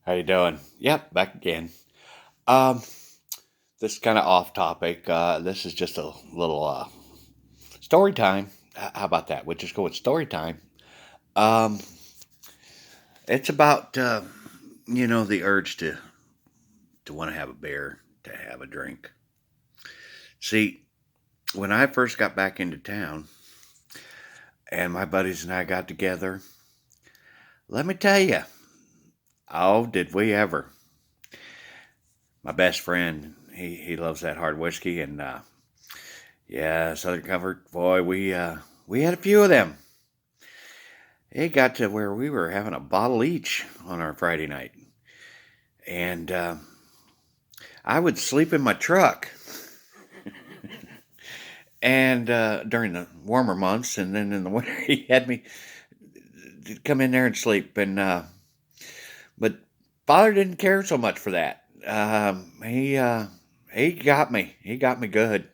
How you doing? Yep, back again. Um, this is kind of off topic. This is just a little story time. How about that? We'll just go with story time. Um, it's about the urge to want to have a beer, to have a drink. See, when I first got back into town, and my buddies and I got together, let me tell you, oh, did we ever? My best friend, he loves that hard whiskey, and yeah, Southern Comfort, boy, we had a few of them. It got to where we were having a bottle each on our Friday night, and I would sleep in my truck, and during the warmer months, and then in the winter, he had me come in there and sleep, and but father didn't care so much for that. He got me. He got me good.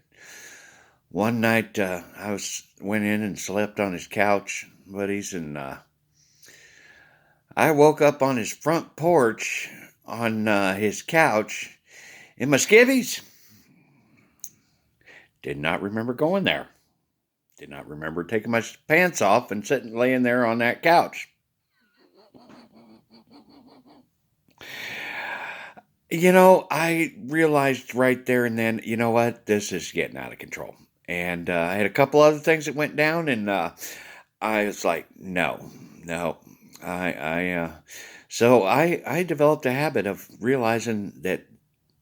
One night, went in and slept on his couch, buddies, and I woke up on his front porch on his couch in my skivvies. Did not remember going there. Did not remember taking my pants off and sitting laying there on that couch. I realized right there and then, you know what? This is getting out of control. And I had a couple other things that went down, and I was like, no, no. So I developed a habit of realizing that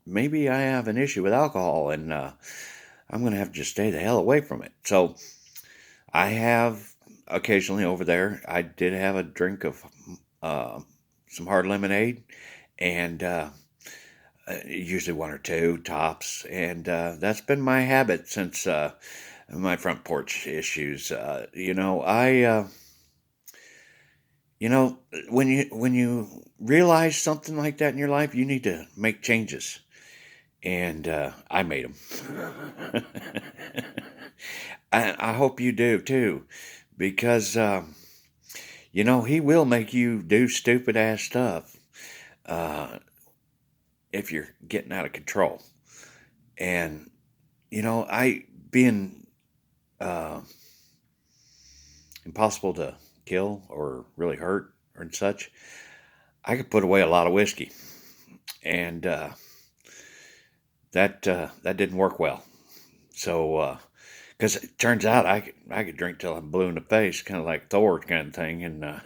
maybe I have an issue with alcohol, and I'm going to have to just stay the hell away from it. So I have occasionally over there, I did have a drink of uh, some hard lemonade, and usually one or two tops. And that's been my habit since my front porch issues. You know, when you realize something like that in your life, you need to make changes, and I made them. I hope you do too, because he will make you do stupid ass stuff uh, if you're getting out of control. And I being uh, impossible to kill or really hurt or and such, I could put away a lot of whiskey, and that didn't work well. So because it turns out I could drink till I'm blue in the face, kind of like Thor kind of thing, and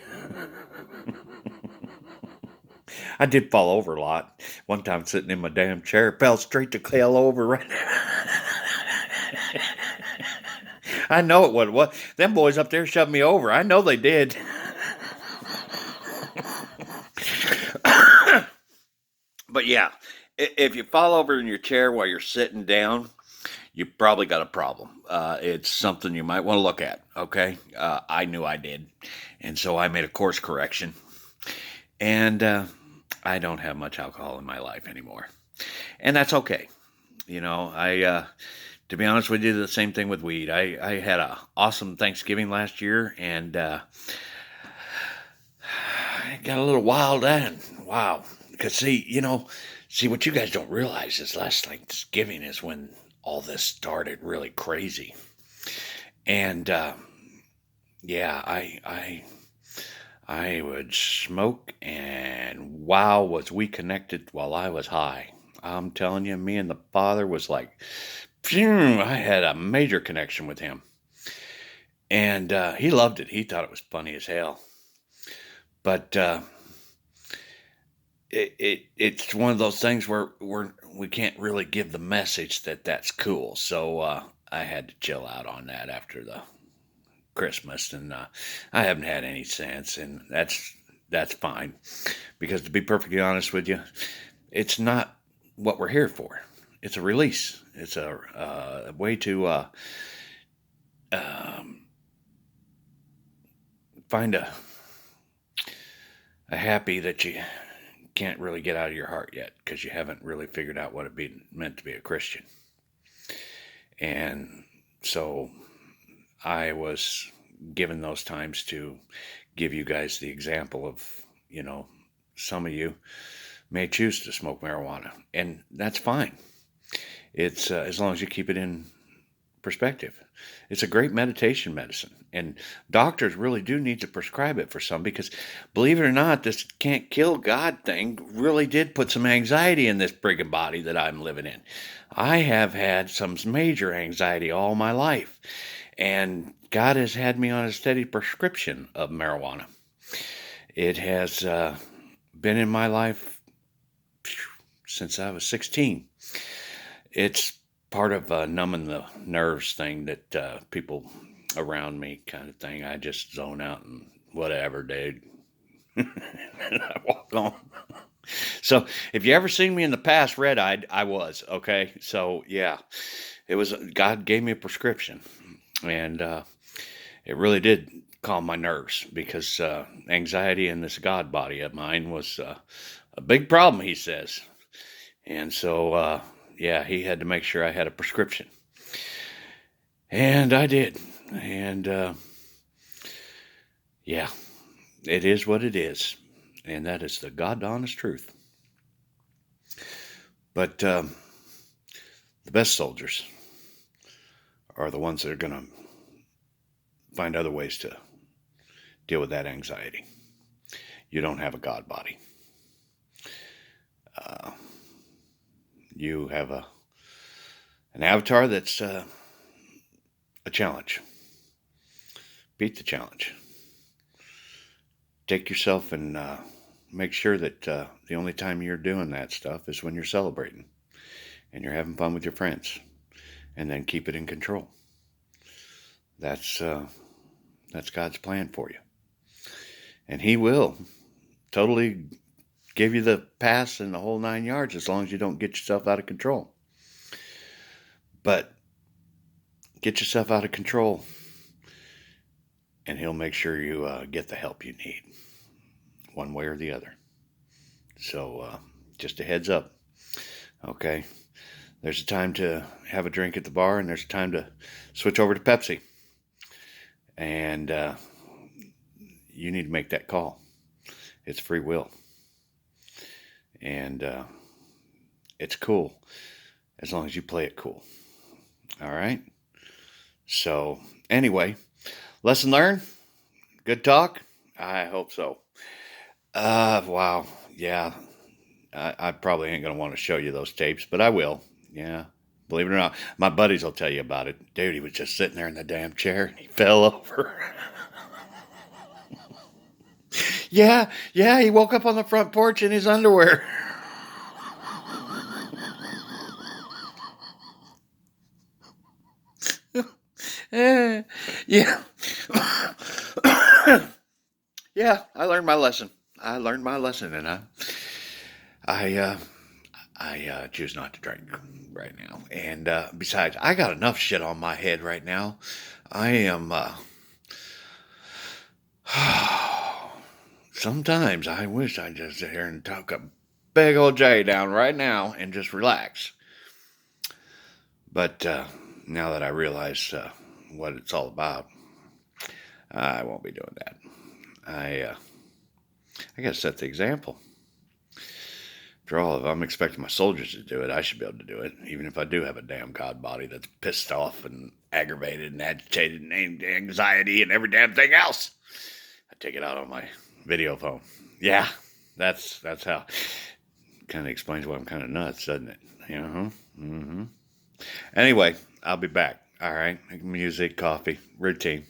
I did fall over a lot. One time sitting in my damn chair, fell straight to hell over right. I know it would. What them boys up there shoved me over. I know they did. But yeah, if you fall over in your chair while you're sitting down, you probably got a problem. It's something you might want to look at. Okay, I knew I did, and so I made a course correction, and I don't have much alcohol in my life anymore, and that's okay. I to be honest with you, the same thing with weed. I had a awesome Thanksgiving last year, and I got a little wild then. Wow, because see what you guys don't realize is last Thanksgiving is when all this started really crazy, and yeah, I would smoke, and wow, was we connected while I was high. I'm telling you, me and the father was like, phew, I had a major connection with him. And he loved it. He thought it was funny as hell. But it's one of those things where we can't really give the message that that's cool. So I had to chill out on that after the Christmas, and I haven't had any since, and that's fine. Because to be perfectly honest with you, it's not what we're here for. It's a release. It's a way to um, find a happy that you can't really get out of your heart yet because you haven't really figured out what it meant to be a Christian. And so I was given those times to give you guys the example of, you know, some of you may choose to smoke marijuana, and that's fine. It's as long as you keep it in perspective. It's a great meditation medicine, and doctors really do need to prescribe it for some because, believe it or not, this can't kill God thing really did put some anxiety in this friggin' body that I'm living in. I have had some major anxiety all my life, and God has had me on a steady prescription of marijuana. It has been in my life since I was 16. It's part of numbing the nerves thing that people around me kind of thing. I just zone out and whatever, dude. And I walk on. So if you ever seen me in the past red-eyed, I was, okay? So yeah, it was, God gave me a prescription, and it really did calm my nerves because anxiety in this God body of mine was a big problem, he says. And so, yeah, he had to make sure I had a prescription. And I did. And yeah, it is what it is. And that is the God honest truth. But the best soldiers are the ones that are going to find other ways to deal with that anxiety. You don't have a God body. You have an avatar that's a challenge. Beat the challenge. Take yourself and make sure that the only time you're doing that stuff is when you're celebrating and you're having fun with your friends, and then keep it in control. That's God's plan for you, and He will totally give you the pass and the whole 9 yards as long as you don't get yourself out of control. But get yourself out of control, and He'll make sure you get the help you need, one way or the other. So just a heads up, okay? There's a time to have a drink at the bar, and there's a time to switch over to Pepsi. And you need to make that call. It's free will. And it's cool as long as you play it cool. All right? So, anyway, lesson learned? Good talk? I hope so. Wow. Yeah. I probably ain't going to want to show you those tapes, but I will. Yeah. Believe it or not, my buddies will tell you about it. Dude, he was just sitting there in the damn chair and he fell over. Yeah, he woke up on the front porch in his underwear. Yeah. Yeah, I learned my lesson. And I choose not to drink right now. And besides, I got enough shit on my head right now. I am. Sometimes I wish I just sit here and talk a big old J down right now and just relax. But now that I realize what it's all about, I won't be doing that. I got to set the example. After all, if I'm expecting my soldiers to do it, I should be able to do it, even if I do have a damn God body that's pissed off and aggravated and agitated and anxiety and every damn thing else. I take it out on my video phone. Yeah, that's how. Kind of explains why I'm kind of nuts, doesn't it? Mm-hmm. Anyway, I'll be back. All right, music, coffee, routine.